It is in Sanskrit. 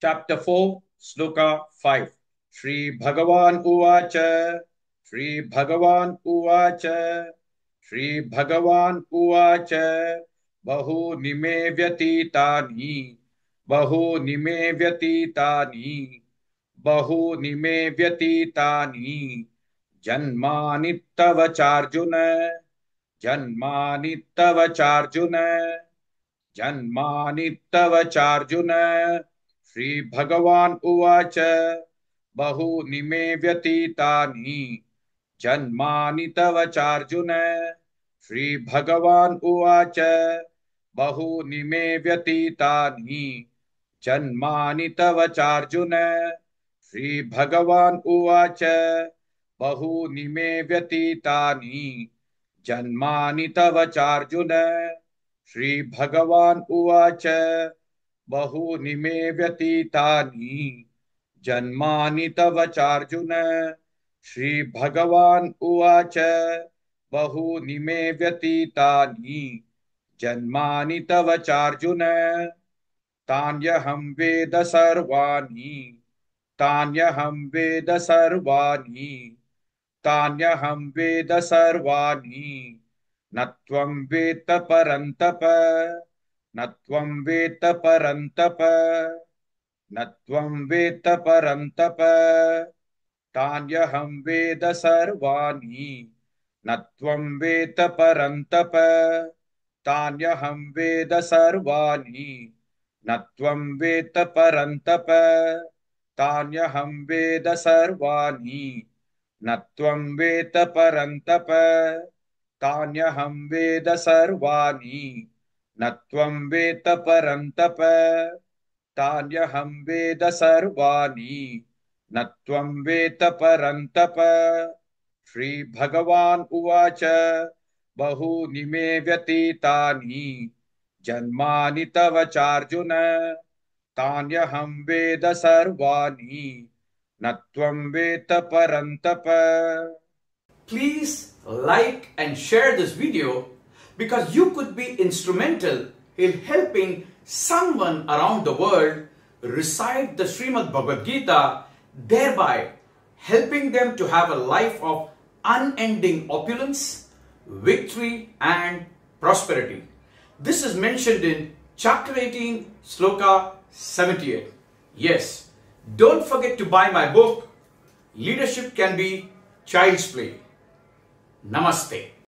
Chapter 4, Sloka 5. Shri Bhagavan Uvacha. Shri Bhagavan Uvacha. Shri Bhagavan Uvacha. Bahuni me vyatitani. Bahuni me vyatitani. Bahuni me vyatitani. Janmani tava charjuna. Janmani tava charjuna. Janmani tava charjuna. Shri Bhagavan Uvacha. Bahuni me vyatitani. Janmani tava charjuna. Shri Bhagavan Uvacha. Bahuni me vyatitani. Janmani tava charjuna. Shri Bhagavan Uvacha. Bahuni me vyatitani. Janmani tava charjuna. Shri Bhagavan Uvacha. Bahuni me vyatitani. Janmani tava charjuna. Shri Bhagavan Uvacha. Bahuni me vyatitani. Janmani tava charjuna. Tanyaham veda sarvani. Tanyaham veda sarvani. Tanyaham veda sarvani. Natvam veta parantapa. Natvam veta parantapa. Natvam veta parantapa. Tanyaham veda sarvani. Natvam veta parantapa. Tanyaham veda sarvani. Natvam veta parantapa. Tanyaham veda sarvani. Natvam veta parantapa. Tanyaham veda sarvani. Natvam veta parantapa. Tanyaham veda sarvani. Natvam veta parantapa. Shri Bhagavan Uvacha. Bahuni me vyatitani. Janmani tava charjuna. Tanyaham veda sarvani. Natvam veta parantapa. Please like and share this video because you could be instrumental in helping someone around the world recite the Srimad Bhagavad Gita, thereby helping them to have a life of unending opulence, victory and prosperity. This is mentioned in chapter 18, Sloka 78. Yes, don't forget to buy my book, Leadership Can Be Child's Play. Namaste.